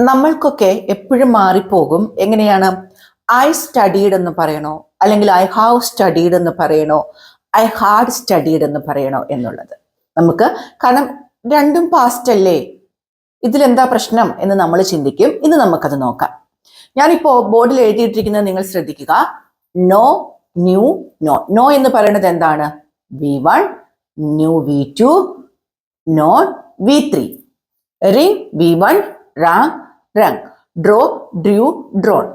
നമ്മൾക്കൊക്കെ എപ്പോഴും മാറിപ്പോകും. എങ്ങനെയാണ്? ഐ സ്റ്റഡീഡ് എന്ന് പറയണോ, അല്ലെങ്കിൽ ഐ ഹാവ് സ്റ്റഡീഡ് എന്ന് പറയണോ, ഐ ഹാഡ് സ്റ്റഡീഡ് എന്ന് പറയണോ എന്നുള്ളത് നമുക്ക്. കാരണം രണ്ടും പാസ്റ്റ് അല്ലേ, ഇതിലെന്താ പ്രശ്നം എന്ന് നമ്മൾ ചിന്തിക്കും. ഇന്ന് നമുക്കത് നോക്കാം. ഞാനിപ്പോ ബോർഡിൽ എഴുതിയിട്ടിരിക്കുന്നത് നിങ്ങൾ ശ്രദ്ധിക്കുക. No, new, not. നോ എന്ന് പറയുന്നത് എന്താണ്? V1, knew V2, not V3. Ring V1, rang, rung. Draw, drew, drawn.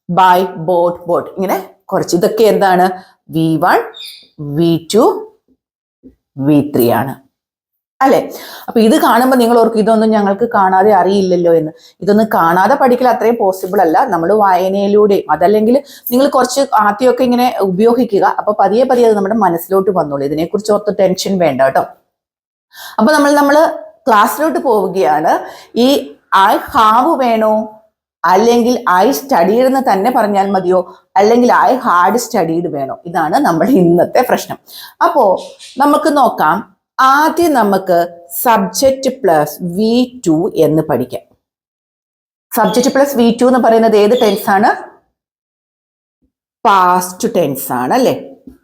Buy, bought, bought. ഇങ്ങനെ കുറച്ച്. ഇതൊക്കെ എന്താണ്? V1, V2, V3 ആണ് അല്ലെ? അപ്പൊ ഇത് കാണുമ്പോൾ നിങ്ങൾ ഓർക്കും ഇതൊന്നും ഞങ്ങൾക്ക് കാണാതെ അറിയില്ലല്ലോ എന്ന്. ഇതൊന്നും കാണാതെ പഠിക്കൽ അത്രയും പോസിബിൾ അല്ല. നമ്മൾ വായനയിലൂടെ, അതല്ലെങ്കിൽ നിങ്ങൾ കുറച്ച് ആദ്യമൊക്കെ ഇങ്ങനെ ഉപയോഗിക്കുക. അപ്പൊ പതിയെ പതിയെ അത് നമ്മുടെ മനസ്സിലോട്ട് വന്നോളൂ. ഇതിനെക്കുറിച്ച് ഓർത്ത് ടെൻഷൻ വേണ്ട കേട്ടോ. അപ്പൊ നമ്മൾ ക്ലാസ്സിലോട്ട് പോവുകയാണ്. ഈ ഐ ഹാവ് വേണോ, അല്ലെങ്കിൽ ഐ സ്റ്റഡീഡ് എന്ന് തന്നെ പറഞ്ഞാൽ മതിയോ, അല്ലെങ്കിൽ ഐ ഹാഡ് സ്റ്റഡീഡ് വേണോ? ഇതാണ് നമ്മൾ ഇന്നത്തെ പ്രശ്നം. അപ്പോ നമുക്ക് നോക്കാം. ആദ്യം നമുക്ക് സബ്ജക്റ്റ് പ്ലസ് V2 എന്ന് പഠിക്കാം. സബ്ജക്റ്റ് പ്ലസ് V2 എന്ന് പറയുന്നത് ഏത് ടെൻസ് ആണ്? പാസ്റ്റ് ടെൻസ് ആണ് അല്ലെ?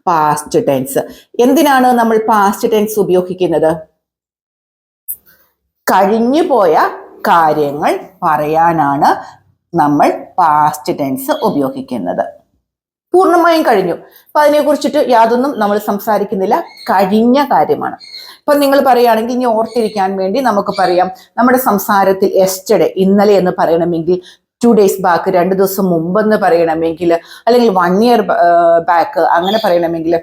Past tense. എന്തിനാണ് നമ്മൾ പാസ്റ്റ് ടെൻസ് ഉപയോഗിക്കുന്നത്? കഴിഞ്ഞു പോയ കാര്യങ്ങൾ പറയാനാണ് നമ്മൾ പാസ്റ്റ് ടെൻസ് ഉപയോഗിക്കുന്നത്. പൂർണ്ണമായും കഴിഞ്ഞു. അപ്പൊ അതിനെ കുറിച്ചിട്ട് യാതൊന്നും നമ്മൾ സംസാരിക്കുന്നില്ല. കഴിഞ്ഞ കാര്യമാണ്. ഇപ്പൊ നിങ്ങൾ പറയുകയാണെങ്കിൽ ഇനി ഓർത്തിരിക്കാൻ വേണ്ടി നമുക്ക് പറയാം, നമ്മുടെ സംസാരത്തിൽ യെസ്റ്റർഡേ, ഇന്നലെ എന്ന് പറയണമെങ്കിൽ 2 days ബാക്ക്, 2 ദിവസം മുമ്പെന്ന് പറയണമെങ്കിൽ, അല്ലെങ്കിൽ 1 year ബാക്ക് അങ്ങനെ പറയണമെങ്കിൽ,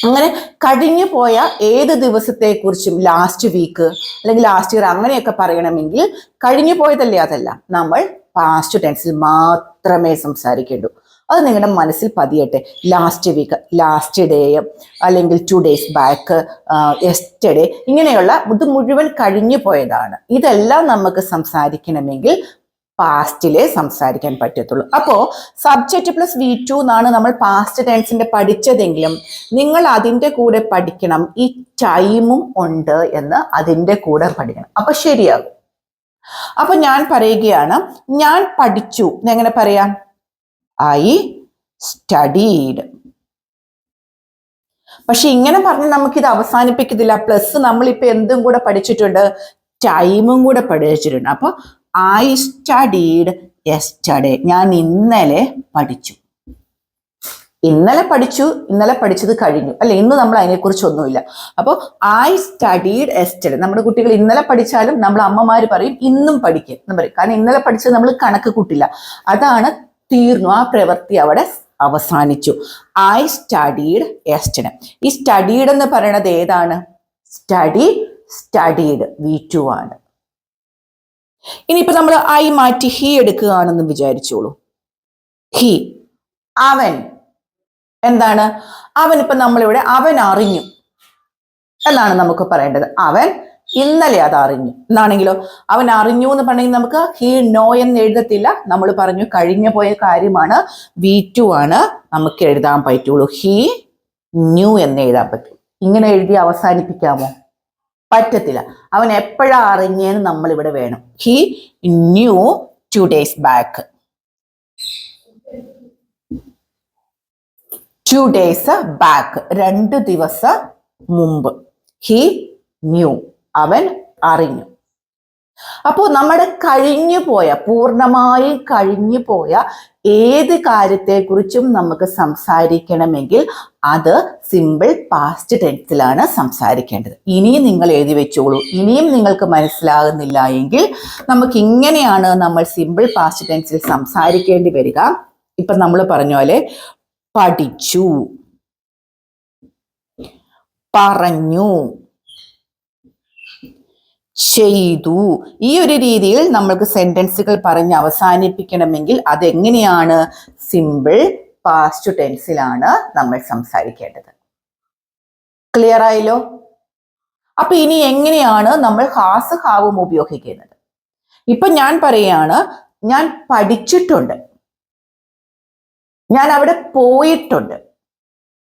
അങ്ങനെ കഴിഞ്ഞു പോയ ഏത് ദിവസത്തെക്കുറിച്ചും, ലാസ്റ്റ് വീക്ക് അല്ലെങ്കിൽ ലാസ്റ്റ് ഇയർ അങ്ങനെയൊക്കെ പറയണമെങ്കിൽ കഴിഞ്ഞു പോയതല്ലേ, അതല്ല, നമ്മൾ പാസ്റ്റ് ടെൻസിൽ മാത്രമേ സംസാരിക്കേണ്ടൂ. അത് നിങ്ങളുടെ മനസ്സിൽ പതിയട്ടെ. ലാസ്റ്റ് വീക്ക്, ലാസ്റ്റ് ഡേ, അല്ലെങ്കിൽ 2 days ബാക്ക്, യെസ്റ്റർഡേ, ഇങ്ങനെയുള്ള ഇത് മുഴുവൻ കഴിഞ്ഞു പോയതാണ്. ഇതെല്ലാം നമുക്ക് സംസാരിക്കണമെങ്കിൽ പാസ്റ്റിലെ സംസാരിക്കാൻ പറ്റത്തുള്ളൂ. അപ്പോ സബ്ജക്റ്റ് പ്ലസ് V2 എന്നാണ് നമ്മൾ പാസ്റ്റ് ടെൻസിന്റെ പഠിച്ചതെങ്കിലും നിങ്ങൾ അതിൻ്റെ കൂടെ പഠിക്കണം ഈ ടൈമും ഉണ്ട് എന്ന് അതിൻ്റെ കൂടെ പഠിക്കണം. അപ്പൊ ശരിയാകും. അപ്പൊ ഞാൻ പറയുകയാണ്, ഞാൻ പഠിച്ചു. എങ്ങനെ പറയാം? I studied. പക്ഷെ ഇങ്ങനെ പറഞ്ഞ് നമുക്കിത് അവസാനിപ്പിക്കത്തില്ല. പ്ലസ് നമ്മളിപ്പോ എന്തും കൂടെ പഠിച്ചിട്ടുണ്ട്? ടൈമും കൂടെ പഠിച്ചിട്ടുണ്ട്. അപ്പൊ ഐ സ്റ്റഡീഡ് യെസ്റ്റർഡേ. ഞാൻ ഇന്നലെ പഠിച്ചു. ഇന്നലെ പഠിച്ചു, ഇന്നലെ പഠിച്ചത് കഴിഞ്ഞു അല്ലെ? ഇന്ന് നമ്മൾ അതിനെക്കുറിച്ച് ഒന്നുമില്ല. അപ്പോൾ ഐ സ്റ്റഡീഡ് യെസ്റ്റർഡേ. നമ്മുടെ കുട്ടികൾ ഇന്നലെ പഠിച്ചാലും നമ്മൾ അമ്മമാര് പറയും ഇന്നും പഠിക്കുക എന്ന് പറയും. കാരണം ഇന്നലെ പഠിച്ചത് നമ്മൾ കണക്ക് കൂട്ടില്ല. അതാണ് തീർന്നു. ആ പ്രവൃത്തി അവിടെ അവസാനിച്ചു. I studied yesterday. ഈ സ്റ്റഡീഡ് എന്ന് പറയുന്നത് ഏതാണ്? സ്റ്റഡി, സ്റ്റഡീഡ് V2 ആണ്. ഇനിയിപ്പോ നമ്മൾ ഐ മാറ്റി ഹി എടുക്കുകയാണെന്ന് വിചാരിച്ചോളൂ. ഹി, അവൻ. എന്താണ് അവൻ? ഇപ്പൊ നമ്മളിവിടെ അവൻ അറിഞ്ഞു എന്നാണ് നമുക്ക് പറയേണ്ടത്. അവൻ ഇന്നലെ അത് അറിഞ്ഞു എന്നാണെങ്കിലോ, അവൻ അറിഞ്ഞു എന്ന് പറഞ്ഞെങ്കിൽ നമുക്ക് ഹി നോ എന്ന് എഴുതത്തില്ല. നമ്മൾ പറഞ്ഞു കഴിഞ്ഞു പോയ കാര്യമാണ്, V2 ആണ്, നമുക്ക് എഴുതാൻ പറ്റുള്ളൂ. ഹി ന്യൂ എന്ന് എഴുതാൻ പറ്റും. ഇങ്ങനെ എഴുതി അവസാനിപ്പിക്കാമോ? പറ്റത്തില്ല. അവൻ എപ്പോഴാ അറിഞ്ഞേന്ന് നമ്മൾ ഇവിടെ വേണം. He knew 2 days back. 2 days back, 2 ദിവസം മുമ്പ്. ഹി ന്യൂ, അവൻ അറിഞ്ഞു. അപ്പോൾ നമ്മുടെ കഴിഞ്ഞു പോയ, പൂർണ്ണമായി കഴിഞ്ഞു പോയ ഏത് കാര്യത്തെക്കുറിച്ചും നമുക്ക് സംസാരിക്കണമെങ്കിൽ അത് സിമ്പിൾ പാസ്റ്റ് ടെൻസിലാണ് സംസാരിക്കേണ്ടത്. ഇനിയും നിങ്ങൾ എഴുതി വെച്ചോളൂ. ഇനിയും നിങ്ങൾക്ക് മനസ്സിലാകുന്നില്ല എങ്കിൽ നമുക്ക് ഇങ്ങനെയാണ് നമ്മൾ സിമ്പിൾ പാസ്റ്റ് ടെൻസിൽ സംസാരിക്കേണ്ടി വരിക. ഇപ്പൊ നമ്മൾ പറഞ്ഞ പോലെ പഠിച്ചു, പറഞ്ഞു, ചെയ്തു. ഈ ഒരു രീതിയിൽ നമ്മൾക്ക് സെന്റൻസുകൾ പറഞ്ഞ് അവസാനിപ്പിക്കണമെങ്കിൽ അതെങ്ങനെയാണ്? സിമ്പിൾ പാസ്റ്റ് ടെൻസിലാണ് നമ്മൾ സംസാരിക്കേണ്ടത്. ക്ലിയർ ആയല്ലോ? അപ്പൊ ഇനി എങ്ങനെയാണ് നമ്മൾ ഹാസ് ഹാവും ഉപയോഗിക്കുന്നത്? ഇപ്പൊ ഞാൻ പറയാണ്, ഞാൻ പഠിച്ചിട്ടുണ്ട്, ഞാൻ അവിടെ പോയിട്ടുണ്ട്.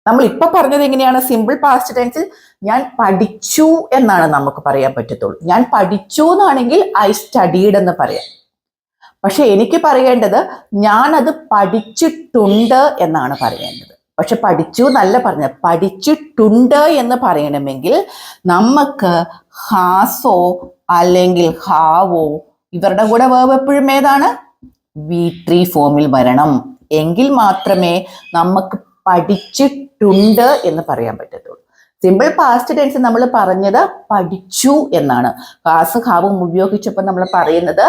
നമ്മൾ ഇപ്പൊ പറഞ്ഞത് എങ്ങനെയാണ്? സിമ്പിൾ പാസ്റ്റ് ടെൻസിൽ ഞാൻ പഠിച്ചു എന്നാണ് നമുക്ക് പറയാൻ പറ്റത്തുള്ളൂ. ഞാൻ പഠിച്ചു എന്നാണെങ്കിൽ ഐ സ്റ്റഡീഡ് എന്ന് പറയാം. പക്ഷെ എനിക്ക് പറയേണ്ടത് ഞാനത് പഠിച്ചിട്ടുണ്ട് എന്നാണ് പറയേണ്ടത്. പക്ഷെ പഠിച്ചു എന്നല്ല പറഞ്ഞത്, പഠിച്ചിട്ടുണ്ട് എന്ന് പറയണമെങ്കിൽ നമുക്ക് ഹാസോ അല്ലെങ്കിൽ ഹാവോ ഇവരുടെ കൂടെ വേർബ് എപ്പോഴും ഏതാണ്? V3 ഫോമിൽ വരണം. എങ്കിൽ മാത്രമേ നമുക്ക് പഠിച്ചിട്ടുണ്ട് എന്ന് പറയാൻ പറ്റത്തുള്ളൂ. സിമ്പിൾ പാസ്റ്റ് ടെൻസ് നമ്മൾ പറഞ്ഞത് പഠിച്ചു എന്നാണ്. ഹാസ് ഹാവും ഉപയോഗിച്ചപ്പോൾ നമ്മൾ പറയുന്നത്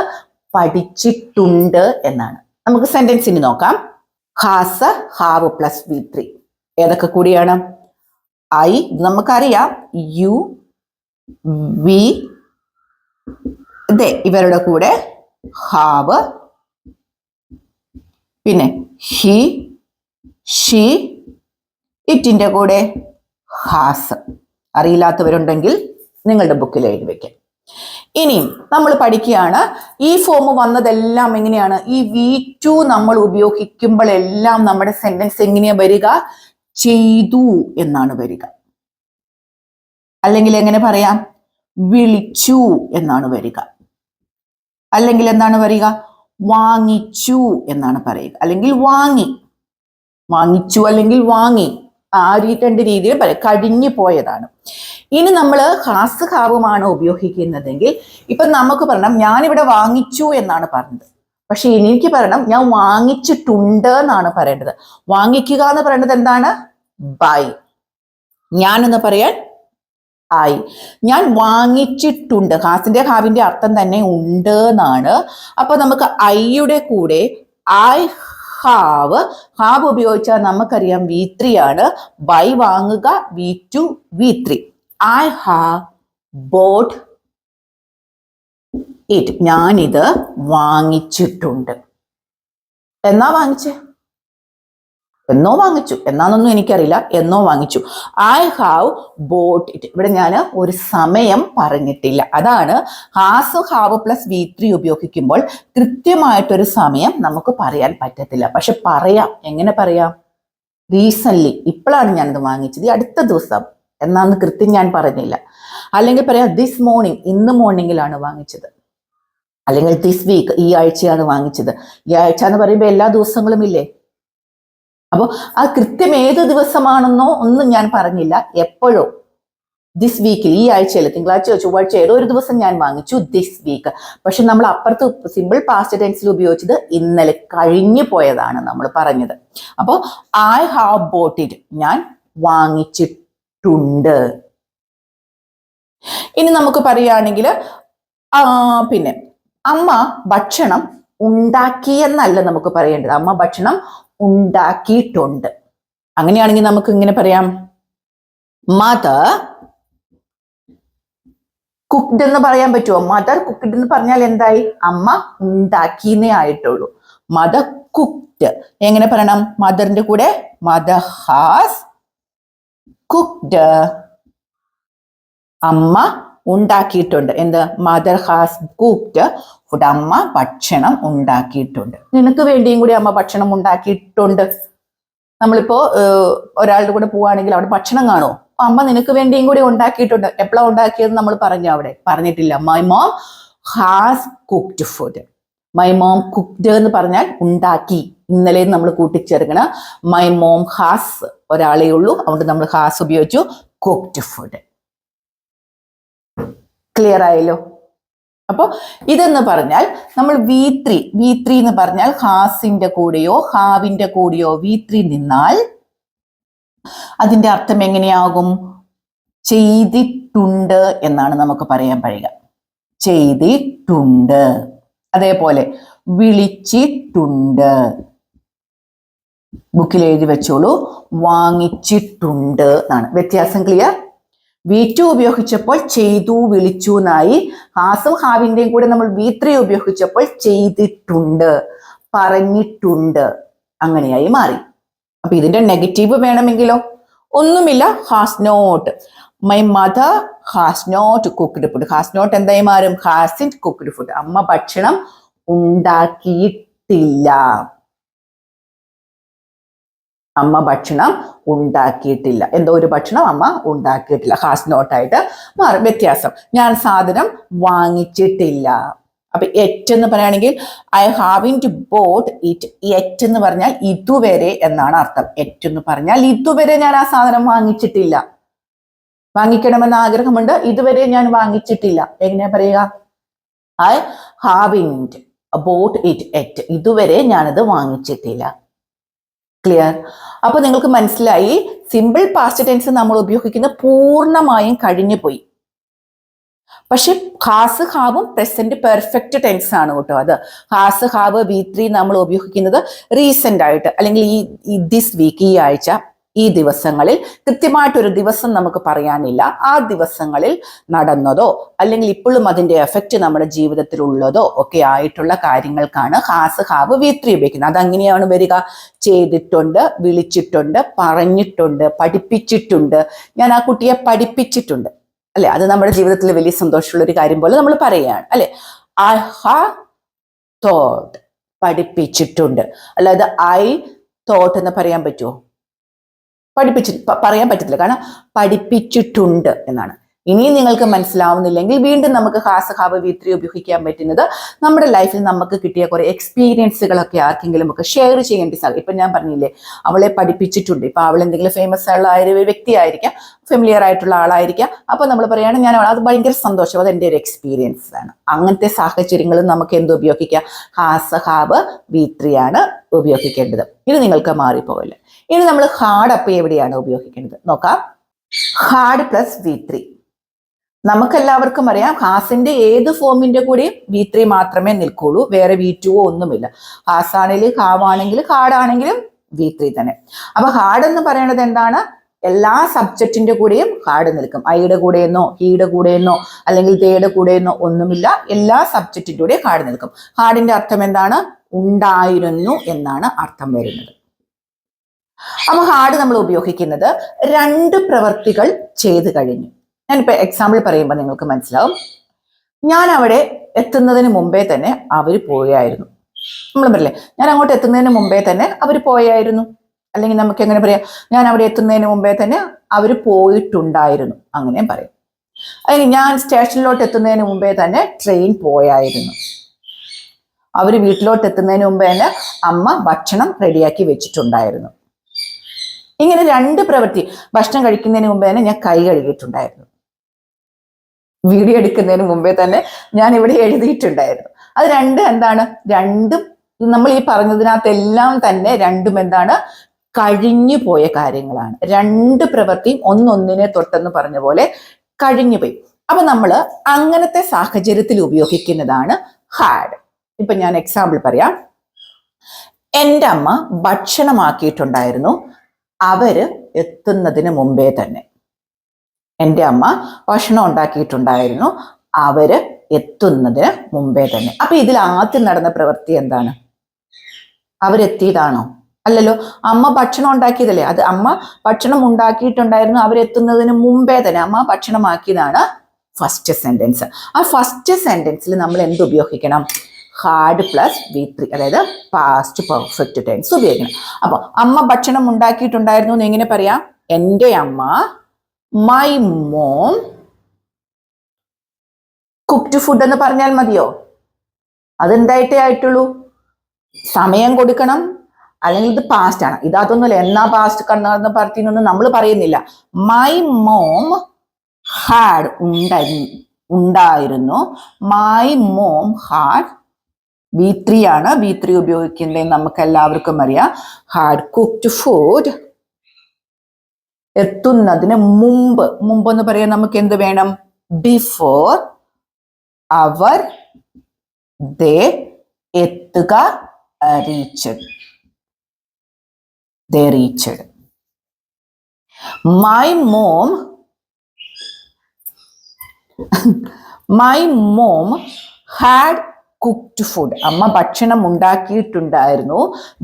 പഠിച്ചിട്ടുണ്ട് എന്നാണ്. നമുക്ക് സെന്റൻസിന് നോക്കാം. ഹാസ് ഹാവ് പ്ലസ് V3 ഏതൊക്കെ കൂടിയാണ്? ഐ നമുക്കറിയാം, യു വി ഇവരുടെ കൂടെ ഹാവ്, പിന്നെ ഹി ഷീ ഇറ്റിന്റെ കൂടെ ഹാസ്. അറിയില്ലാത്തവരുണ്ടെങ്കിൽ നിങ്ങളുടെ ബുക്കിൽ എഴുതി വെക്കാം. ഇനിയും നമ്മൾ പഠിക്കുകയാണ്, ഈ ഫോം വന്നതെല്ലാം എങ്ങനെയാണ്? ഈ V2 നമ്മൾ ഉപയോഗിക്കുമ്പോഴെല്ലാം നമ്മുടെ സെന്റൻസ് എങ്ങനെയാ വരിക? ചെയ്തു എന്നാണ് വരിക. അല്ലെങ്കിൽ എങ്ങനെ പറയാം? വിളിച്ചു എന്നാണ് വരിക. അല്ലെങ്കിൽ എന്താണ് വരിക? വാങ്ങിച്ചു എന്നാണ് പറയുക. അല്ലെങ്കിൽ വാങ്ങി, വാങ്ങിച്ചു അല്ലെങ്കിൽ വാങ്ങി, ആ രണ്ട് രീതിയിൽ പറയാം. കഴിഞ്ഞു പോയതാണ്. ഇനി നമ്മൾ ഹാസ് ഹാവുമാണ് ഉപയോഗിക്കുന്നതെങ്കിൽ ഇപ്പൊ നമുക്ക് പറയണം ഞാനിവിടെ വാങ്ങിച്ചു എന്നാണ് പറഞ്ഞത്. പക്ഷെ എനിക്ക് പറയണം ഞാൻ വാങ്ങിച്ചിട്ടുണ്ട് എന്നാണ് പറയേണ്ടത്. വാങ്ങിക്കുക എന്ന് പറയുന്നത് എന്താണ്? ബൈ. ഞാൻ എന്ന് പറയാൻ ആയി. ഞാൻ വാങ്ങിച്ചിട്ടുണ്ട്. ഹാസിന്റെ ഹാവിന്റെ അർത്ഥം തന്നെ ഉണ്ട് എന്നാണ്. അപ്പൊ നമുക്ക് ഐയുടെ കൂടെ ഐ ഹാവ്, ഹാവ് ഉപയോഗിച്ചാൽ നമുക്കറിയാം V3 ആണ്. ബൈ വാങ്ങുക, V2 V3. I have bought it. ഞാനിത് വാങ്ങിച്ചിട്ടുണ്ട്. എന്നാ വാങ്ങിച്ചേ? എന്നോ വാങ്ങിച്ചു. എന്നാന്നൊന്നും എനിക്കറിയില്ല. എന്നോ വാങ്ങിച്ചു. I have bought it. ഇവിടെ ഞാൻ ഒരു സമയം പറഞ്ഞിട്ടില്ല. അതാണ് ഹാസ് ഹാവ് പ്ലസ് V3 ഉപയോഗിക്കുമ്പോൾ കൃത്യമായിട്ടൊരു സമയം നമുക്ക് പറയാൻ പറ്റത്തില്ല. പക്ഷെ പറയാം. എങ്ങനെ പറയാം? റീസൺലി, ഇപ്പോഴാണ് ഞാനിത് വാങ്ങിച്ചത്, അടുത്ത ദിവസം എന്നാന്ന് കൃത്യം ഞാൻ പറഞ്ഞില്ല. അല്ലെങ്കിൽ പറയാം ദിസ് മോർണിംഗ്, ഇന്ന് മോർണിംഗിലാണ് വാങ്ങിച്ചത്. അല്ലെങ്കിൽ ദിസ് വീക്ക്, ഈ ആഴ്ചയാണ് വാങ്ങിച്ചത്. ഈ ആഴ്ച എന്ന് പറയുമ്പോൾ എല്ലാ ദിവസങ്ങളും ഇല്ലേ? അപ്പോൾ ആ കൃത്യം ഏത് ദിവസമാണെന്നോ ഒന്നും ഞാൻ പറഞ്ഞില്ല. എപ്പോഴോ ദിസ് വീക്കിൽ, ഈ ആഴ്ചയിൽ, തിങ്കളാഴ്ചയോ ചൊവ്വാഴ്ച ഏതോ ഒരു ദിവസം ഞാൻ വാങ്ങിച്ചു ദിസ് വീക്ക്. പക്ഷെ നമ്മൾ അപ്പുറത്ത് സിമ്പിൾ പാസ്റ്റ് ടെൻസിൽ ഉപയോഗിച്ചത് ഇന്നലെ, കഴിഞ്ഞു പോയതാണ് നമ്മൾ പറഞ്ഞത്. അപ്പോൾ ഐ ഹാവ് ബോട്ട് ഇറ്റ്, ഞാൻ വാങ്ങിച്ചിട്ടുണ്ട്. ഇനി നമുക്ക് പറയുകയാണെങ്കിൽ പിന്നെ അമ്മ ഭക്ഷണം ഉണ്ടാക്കിയെന്നല്ല നമുക്ക് പറയേണ്ടത്. അമ്മ ഭക്ഷണം ഉണ്ടാക്കിയിട്ടുണ്ട്. അങ്ങനെയാണെങ്കിൽ നമുക്ക് ഇങ്ങനെ പറയാം, മദർ കുക്ക്ഡ് എന്ന് പറയാൻ പറ്റുമോ? മദർ കുക്ക്ഡ് എന്ന് പറഞ്ഞാൽ എന്തായി? അമ്മ ഉണ്ടാക്കിയെന്നേ ആയിട്ടുള്ളൂ. മദർ കുക്ക്ഡ് എങ്ങനെ പറയണം? മദറിന്റെ കൂടെ മദർ ഹാസ് കുക്ക്ഡ്. അമ്മ ഉണ്ടാക്കിയിട്ടുണ്ട്. എന്ത്? Mother has cooked food. അമ്മ ഭക്ഷണം ഉണ്ടാക്കിയിട്ടുണ്ട്. നിനക്ക് വേണ്ടിയും കൂടി അമ്മ ഭക്ഷണം ഉണ്ടാക്കിയിട്ടുണ്ട്. നമ്മളിപ്പോ ഒരാളുടെ കൂടെ പോവുകയാണെങ്കിൽ അവിടെ ഭക്ഷണം കാണുമോ? അമ്മ നിനക്ക് വേണ്ടിയും കൂടി ഉണ്ടാക്കിയിട്ടുണ്ട്. എപ്പോഴാണ് ഉണ്ടാക്കിയത് നമ്മൾ പറഞ്ഞു? അവിടെ പറഞ്ഞിട്ടില്ല. My mom has cooked food. My mom cooked എന്ന് പറഞ്ഞാൽ ഉണ്ടാക്കി. ഇന്നലെ നമ്മൾ കൂട്ടിച്ചേർക്കണം. മൈ മോം ഹാസ് ഒരാളേ ഉള്ളൂ, അതുകൊണ്ട് നമ്മൾ ഹാസ് ഉപയോഗിച്ചു. Cooked food. ക്ലിയർ ആയല്ലോ? അപ്പൊ ഇതെന്ന് പറഞ്ഞാൽ നമ്മൾ V3 എന്ന് പറഞ്ഞാൽ ഹാസിന്റെ കൂടെയോ ഹാവിന്റെ കൂടെയോ V3 നിന്നാൽ അതിന്റെ അർത്ഥം എങ്ങനെയാകും? ചെയ്തിട്ടുണ്ട് എന്നാണ് നമുക്ക് പറയാൻ കഴിയുക. ചെയ്തിട്ടുണ്ട്. അതേപോലെ വിളിച്ചിട്ടുണ്ട്. ബുക്കിൽ എഴുതി വെച്ചോളൂ. വാങ്ങിച്ചിട്ടുണ്ട് എന്നാണ് വ്യത്യാസം. ക്ലിയർ? V2 ഉപയോഗിച്ചപ്പോൾ ചെയ്തു, വിളിച്ചു എന്നായി. ഹാസും ഹാവിന്റെയും കൂടെ നമ്മൾ V3 ഉപയോഗിച്ചപ്പോൾ ചെയ്തിട്ടുണ്ട്, പറഞ്ഞിട്ടുണ്ട്, അങ്ങനെയായി മാറി. അപ്പൊ ഇതിന്റെ നെഗറ്റീവ് വേണമെങ്കിലോ? ഒന്നുമില്ല. Has not. My mother has not cooked food. Has not എന്തായി മാറും? Hasn't cooked food. അമ്മ ഭക്ഷണം ഉണ്ടാക്കിയിട്ടില്ല. അമ്മ ഭക്ഷണം ഉണ്ടാക്കിയിട്ടില്ല. എന്തോ ഒരു ഭക്ഷണം അമ്മ ഉണ്ടാക്കിയിട്ടില്ല. ഹാസ് നോട്ടായിട്ട് മാറും. വ്യത്യാസം. ഞാൻ സാധനം വാങ്ങിച്ചിട്ടില്ല. അപ്പൊ എറ്റ് എന്ന് പറയുകയാണെങ്കിൽ I having to bought it. Yet എന്ന് പറഞ്ഞാൽ ഇതുവരെ എന്നാണ് അർത്ഥം. എറ്റ് എന്ന് പറഞ്ഞാൽ ഇതുവരെ ഞാൻ ആ സാധനം വാങ്ങിച്ചിട്ടില്ല. വാങ്ങിക്കണമെന്ന് ആഗ്രഹമുണ്ട്, ഇതുവരെ ഞാൻ വാങ്ങിച്ചിട്ടില്ല. എങ്ങനെയാ പറയുക? I having bought it yet. ഇതുവരെ ഞാനത് വാങ്ങിച്ചിട്ടില്ല. ക്ലിയർ? അപ്പൊ നിങ്ങൾക്ക് മനസ്സിലായി, സിമ്പിൾ പാസ്റ്റ് ടെൻസ് നമ്മൾ ഉപയോഗിക്കുന്നത് പൂർണ്ണമായും കഴിഞ്ഞു പോയി. പക്ഷെ ഹാസ് ഹാവും പ്രസന്റ് പെർഫെക്റ്റ് ടെൻസ് ആണ് കേട്ടോ. അത് ഹാസ് ഹാവ് V3 നമ്മൾ ഉപയോഗിക്കുന്നത് റീസെന്റ് ആയിട്ട്, അല്ലെങ്കിൽ ഈ ദിസ് വീക്ക്, ഈ ആഴ്ച, ഈ ദിവസങ്ങളിൽ. കൃത്യമായിട്ടൊരു ദിവസം നമുക്ക് പറയാനില്ല. ആ ദിവസങ്ങളിൽ നടന്നതോ അല്ലെങ്കിൽ ഇപ്പോഴും അതിന്റെ എഫക്റ്റ് നമ്മുടെ ജീവിതത്തിൽ ഉള്ളതോ ഒക്കെ ആയിട്ടുള്ള കാര്യങ്ങൾക്കാണ് ഹാസ് ഹാവ് V3 ഉപയോഗിക്കുന്നത്. അതങ്ങനെയാണ് വരിക. ചെയ്തിട്ടുണ്ട്, വിളിച്ചിട്ടുണ്ട്, പറഞ്ഞിട്ടുണ്ട്, പഠിപ്പിച്ചിട്ടുണ്ട്. ഞാൻ ആ കുട്ടിയെ പഠിപ്പിച്ചിട്ടുണ്ട്, അല്ലെ? അത് നമ്മുടെ ജീവിതത്തിൽ വലിയ സന്തോഷമുള്ള ഒരു കാര്യം പോലെ നമ്മൾ പറയുകയാണ്, അല്ലെ? ഐ ഹാവ് തോട്ട്, പഠിപ്പിച്ചിട്ടുണ്ട്. അല്ലാതെ ഐ തോട്ട് എന്ന് പറയാൻ പറ്റുമോ? പറയാൻ പറ്റത്തില്ല, കാരണം പഠിപ്പിച്ചിട്ടുണ്ട് എന്നാണ്. ഇനിയും നിങ്ങൾക്ക് മനസ്സിലാവുന്നില്ലെങ്കിൽ വീണ്ടും നമുക്ക് ഹാസ് ഹാവ് V3 ഉപയോഗിക്കാൻ പറ്റുന്നത് നമ്മുടെ ലൈഫിൽ നമുക്ക് കിട്ടിയ കുറെ എക്സ്പീരിയൻസുകളൊക്കെ ആർക്കെങ്കിലും ഒക്കെ ഷെയർ ചെയ്യേണ്ടി സാധിക്കും. ഇപ്പൊ ഞാൻ പറഞ്ഞില്ലേ, അവളെ പഠിപ്പിച്ചിട്ടുണ്ട്. ഇപ്പൊ അവൾ എന്തെങ്കിലും ഫേമസ് ആയുള്ള ഒരു വ്യക്തിയായിരിക്കാം, ഫെമിലിയർ ആയിട്ടുള്ള ആളായിരിക്കാം. അപ്പൊ നമ്മൾ പറയുകയാണ് ഞാൻ, അത് ഭയങ്കര സന്തോഷം, അത് എൻ്റെ ഒരു എക്സ്പീരിയൻസ് ആണ്. അങ്ങനത്തെ സാഹചര്യങ്ങളും നമുക്ക് എന്ത് ഉപയോഗിക്കാം? ഹാസ് ഹാവ് V3 ആണ് ഉപയോഗിക്കേണ്ടത്. ഇത് നിങ്ങൾക്ക് മാറിപ്പോകല്ലേ. ഇനി നമ്മൾ ഹാഡ് അപ്പൊ എവിടെയാണ് ഉപയോഗിക്കേണ്ടത് നോക്കാം. Had plus V3. നമുക്കെല്ലാവർക്കും അറിയാം, ഹാസിന്റെ ഏത് ഫോമിന്റെ കൂടെയും V3 മാത്രമേ നിൽക്കുള്ളൂ, വേറെ V2 ഒന്നുമില്ല. ഹാസ് ആണെങ്കിലും ഹാവ് ആണെങ്കിലും ഹാഡ് ആണെങ്കിലും V3 തന്നെ. അപ്പൊ ഹാഡ് എന്ന് പറയുന്നത് എന്താണ്? എല്ലാ സബ്ജക്റ്റിന്റെ കൂടെയും ഹാഡ് നിൽക്കും. ഐയുടെ കൂടെയെന്നോ ഹീയുടെ കൂടെയെന്നോ അല്ലെങ്കിൽ തേയുടെ കൂടെയെന്നോ ഒന്നുമില്ല. എല്ലാ സബ്ജക്റ്റിന്റെ കൂടെ ഹാഡ് നിൽക്കും. ഹാഡിന്റെ അർത്ഥം എന്താണ്? ഉണ്ടായിരുന്നു എന്നാണ് അർത്ഥം വരുന്നത്. അപ്പൊ ഹാഡ് നമ്മൾ ഉപയോഗിക്കുന്നത് രണ്ട് പ്രവർത്തികൾ ചെയ്തു കഴിഞ്ഞു. ഞാനിപ്പോ എക്സാമ്പിൾ പറയുമ്പോൾ നിങ്ങൾക്ക് മനസ്സിലാവും. ഞാൻ അവിടെ എത്തുന്നതിന് മുമ്പേ തന്നെ അവർ പോയായിരുന്നു. നമ്മൾ പറയില്ലേ, ഞാൻ അങ്ങോട്ട് എത്തുന്നതിന് മുമ്പേ തന്നെ അവർ പോയായിരുന്നു. അല്ലെങ്കിൽ നമുക്ക് എങ്ങനെ പറയാം? ഞാൻ അവിടെ എത്തുന്നതിന് മുമ്പേ തന്നെ അവർ പോയിട്ടുണ്ടായിരുന്നു, അങ്ങനെയും പറയും. അല്ലെങ്കിൽ ഞാൻ സ്റ്റേഷനിലോട്ട് എത്തുന്നതിന് മുമ്പേ തന്നെ ട്രെയിൻ പോയായിരുന്നു. അവർ വീട്ടിലോട്ട് എത്തുന്നതിന് മുമ്പേ തന്നെ അമ്മ ഭക്ഷണം റെഡിയാക്കി വെച്ചിട്ടുണ്ടായിരുന്നു. ഇങ്ങനെ രണ്ട് പ്രവൃത്തി. ഭക്ഷണം കഴിക്കുന്നതിന് മുമ്പേ തന്നെ ഞാൻ കൈ കഴുകിയിട്ടുണ്ടായിരുന്നു. വീഡിയോ എടുക്കുന്നതിന് മുമ്പേ തന്നെ ഞാൻ ഇവിടെ എഴുതിയിട്ടുണ്ടായിരുന്നു. അത് രണ്ടും എന്താണ്? രണ്ടും നമ്മൾ ഈ പറഞ്ഞതിനകത്തെല്ലാം തന്നെ രണ്ടും എന്താണ്? കഴിഞ്ഞു പോയ കാര്യങ്ങളാണ്. രണ്ട് പ്രവൃത്തിയും ഒന്നൊന്നിനെ തൊട്ടെന്ന് പറഞ്ഞ പോലെ കഴിഞ്ഞു പോയി. അപ്പൊ നമ്മൾ അങ്ങനത്തെ സാഹചര്യത്തിൽ ഉപയോഗിക്കുന്നതാണ് ഹാഡ്. ഇപ്പൊ ഞാൻ എക്സാമ്പിൾ പറയാം. എൻ്റെ അമ്മ ഭക്ഷണമാക്കിയിട്ടുണ്ടായിരുന്നു അവര് എത്തുന്നതിന് മുമ്പേ തന്നെ. എൻ്റെ അമ്മ ഭക്ഷണം ഉണ്ടാക്കിയിട്ടുണ്ടായിരുന്നു അവര് എത്തുന്നതിന് മുമ്പേ തന്നെ. അപ്പൊ ഇതിൽ ആദ്യം നടന്ന പ്രവൃത്തി എന്താണ്? അവരെത്തിയതാണോ? അല്ലല്ലോ. അമ്മ ഭക്ഷണം ഉണ്ടാക്കിയതല്ലേ. അത് അമ്മ ഭക്ഷണം ഉണ്ടാക്കിയിട്ടുണ്ടായിരുന്നു അവരെത്തുന്നതിന് മുമ്പേ തന്നെ. അമ്മ ഭക്ഷണമാക്കിയതാണ് ഫസ്റ്റ് സെന്റൻസ്. ആ ഫസ്റ്റ് സെന്റൻസിൽ നമ്മൾ എന്ത് ഉപയോഗിക്കണം? ഹാഡ് പ്ലസ് V3, അതായത് പാസ്റ്റ് പെർഫെക്റ്റ് ടെൻസ് ഉപയോഗിക്കണം. അപ്പൊ അമ്മ ഭക്ഷണം ഉണ്ടാക്കിയിട്ടുണ്ടായിരുന്നു എന്ന് എങ്ങനെ പറയാം? എൻ്റെ അമ്മ, മൈ മോം കുക്ക്ഡ് ഫുഡ് എന്ന് പറഞ്ഞാൽ മതിയോ? അതെന്തായിട്ടേ ആയിട്ടുള്ളൂ? സമയം കൊടുക്കണം, അല്ലെങ്കിൽ ഇത് പാസ്റ്റ് ആണ്. ഇതൊന്നുമില്ല. എന്നാ പാസ്റ്റ് കണ്ണാർന്ന് പറഞ്ഞൊന്നും നമ്മൾ പറയുന്നില്ല. മൈ മോം ഹാഡ് ഉണ്ടായിരുന്നു. മൈ മോം ഹാഡ് V3 ആണ്. V3 ഉപയോഗിക്കുന്നത് നമുക്ക് എല്ലാവർക്കും അറിയാം. Had cooked food. എത്തുന്നതിന് മുമ്പ്. മുമ്പ് എന്ന് പറയാൻ നമുക്ക് എന്ത് വേണം? ബിഫോർ, അവർ, ദേ, എത്തുക, reached. They reached. My mom had cooked food. അമ്മ ഭക്ഷണം ഉണ്ടാക്കിയിട്ടുണ്ടായിരുന്നു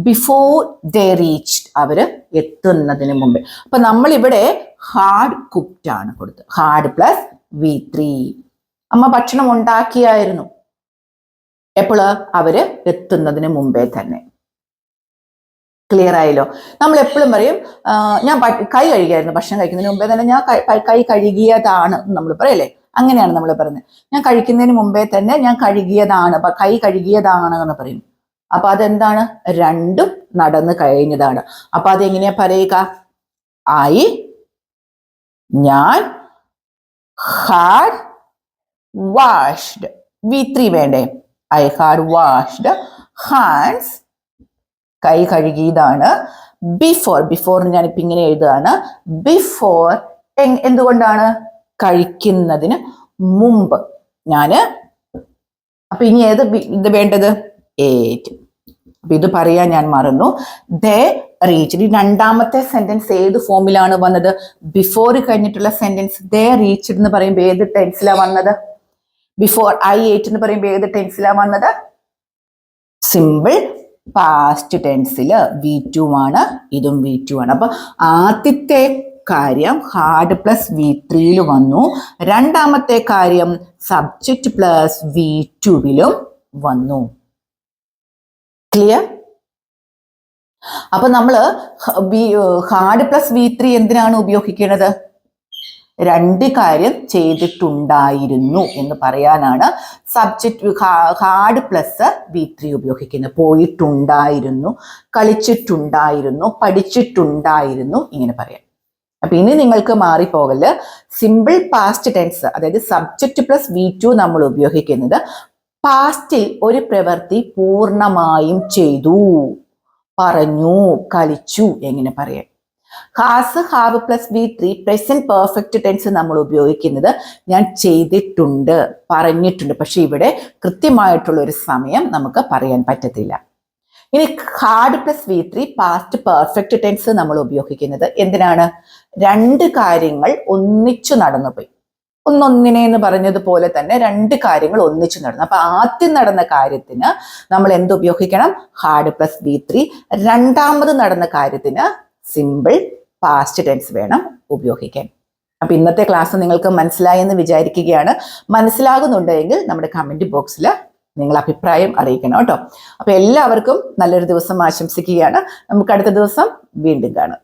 ബിഫോർ ദേ റീച്ച്ഡ്. അവര് എത്തുന്നതിന് മുമ്പേ. അപ്പൊ നമ്മൾ ഇവിടെ ഹാഡ് കുക്ക്ഡ് ആണ് കൊടുത്തത്. Had plus V3. അമ്മ ഭക്ഷണം ഉണ്ടാക്കിയായിരുന്നു. എപ്പോഴ്? അവര് എത്തുന്നതിന് മുമ്പേ തന്നെ. ക്ലിയർ ആയല്ലോ? നമ്മൾ എപ്പോഴും പറയും ഞാൻ കൈ കഴുകിയായിരുന്നു ഭക്ഷണം കഴിക്കുന്നതിന് മുമ്പേ തന്നെ. ഞാൻ കൈ കഴുകിയതാണ് നമ്മൾ പറയല്ലേ. അങ്ങനെയാണ് നമ്മൾ പറയുന്നത്. ഞാൻ കഴിക്കുന്നതിന് മുമ്പേ തന്നെ ഞാൻ കഴുകിയതാണ്, അപ്പൊ കൈ കഴുകിയതാണ് എന്ന് പറയും. അപ്പൊ അതെന്താണ്? രണ്ടും നടന്നു കഴിഞ്ഞതാണ്. അപ്പൊ അതെങ്ങനെയാ പറയുക? ഞാൻ ഹാഡ് വാഷ്ഡ്. V3 വേണ്ടേ? I had washed hands. കൈ കഴുകിയതാണ്. ബിഫോർ ഞാനിപ്പോ ഇങ്ങനെ എഴുതുകയാണ്. ബിഫോർ എന്തുകൊണ്ടാണ്? കഴിക്കുന്നതിന് മുമ്പ്. അപ്പൊ ഇനി ഇത് വേണ്ടത്? ഏറ്റ്. അപ്പൊ ഇത് പറയാൻ ഞാൻ മറന്നു. ദേ റീച്ച്ഡ്. രണ്ടാമത്തെ സെന്റൻസ് ഏത് ഫോമിലാണ് വന്നത്? ബിഫോർ കഴിഞ്ഞിട്ടുള്ള സെന്റൻസ് ദേ റീച്ച്ഡ് എന്ന് പറയുമ്പോൾ ഏത് ടെൻസിലാ വന്നത്? ബിഫോർ ഐ ഏറ്റ് എന്ന് പറയുമ്പോൾ ഏത് ടെൻസിലാ വന്നത്? സിമ്പിൾ പാസ്റ്റ് ടെൻസില് V2 ആണ്. ഇതും V2 ആണ്. അപ്പൊ ആദ്യത്തെ കാര്യം ഹാർഡ് പ്ലസ് V3 വന്നു. രണ്ടാമത്തെ കാര്യം സബ്ജക്റ്റ് പ്ലസ് V2 വന്നു. ക്ലിയർ? അപ്പൊ നമ്മള് ഹാർഡ് പ്ലസ് V3 എന്തിനാണ് ഉപയോഗിക്കുന്നത്? രണ്ട് കാര്യം ചെയ്തിട്ടുണ്ടായിരുന്നു എന്ന് പറയാനാണ് സബ്ജക്റ്റ് ഹാർഡ് പ്ലസ് V3 ഉപയോഗിക്കുന്നത്. പോയിട്ടുണ്ടായിരുന്നു, കളിച്ചിട്ടുണ്ടായിരുന്നു, പഠിച്ചിട്ടുണ്ടായിരുന്നു, ഇങ്ങനെ പറയാം. അപ്പൊ ഇനി നിങ്ങൾക്ക് മാറിപ്പോകല്. സിമ്പിൾ പാസ്റ്റ് ടെൻസ്, അതായത് സബ്ജക്റ്റ് പ്ലസ് V2 നമ്മൾ ഉപയോഗിക്കുന്നത് പാസ്റ്റിൽ ഒരു പ്രവൃത്തി പൂർണ്ണമായും ചെയ്തു, പറഞ്ഞു, കളിച്ചു, എങ്ങനെ പറയാം. Has have plus V3 present perfect tense നമ്മൾ ഉപയോഗിക്കുന്നത് ഞാൻ ചെയ്തിട്ടുണ്ട്, പറഞ്ഞിട്ടുണ്ട്. പക്ഷെ ഇവിടെ കൃത്യമായിട്ടുള്ള ഒരു സമയം നമുക്ക് പറയാൻ പറ്റത്തില്ല. ഇനി had plus V3 past perfect tense നമ്മൾ ഉപയോഗിക്കുന്നത് എന്തിനാണ്? രണ്ട് കാര്യങ്ങൾ ഒന്നിച്ചു നടന്നുപോയി. ഒന്നൊന്നിനെ എന്ന് പറഞ്ഞതുപോലെ തന്നെ രണ്ട് കാര്യങ്ങൾ ഒന്നിച്ചു നടന്നു. അപ്പൊ ആദ്യം നടന്ന കാര്യത്തിന് നമ്മൾ എന്ത് ഉപയോഗിക്കണം? Hard plus V3. രണ്ടാമത് നടന്ന കാര്യത്തിന് സിമ്പിൾ പാസ്റ്റ് ടെൻസ് വേണം ഉപയോഗിക്കാൻ. അപ്പൊ ഇന്നത്തെ ക്ലാസ് നിങ്ങൾക്ക് മനസ്സിലായെന്ന് വിചാരിക്കുകയാണ്. മനസ്സിലാകുന്നുണ്ടെങ്കിൽ നമ്മുടെ കമന്റ് ബോക്സിൽ നിങ്ങൾ അഭിപ്രായം അറിയിക്കണം കേട്ടോ. അപ്പൊ എല്ലാവർക്കും നല്ലൊരു ദിവസം ആശംസിക്കുകയാണ്. നമുക്ക് അടുത്ത ദിവസം വീണ്ടും കാണാം.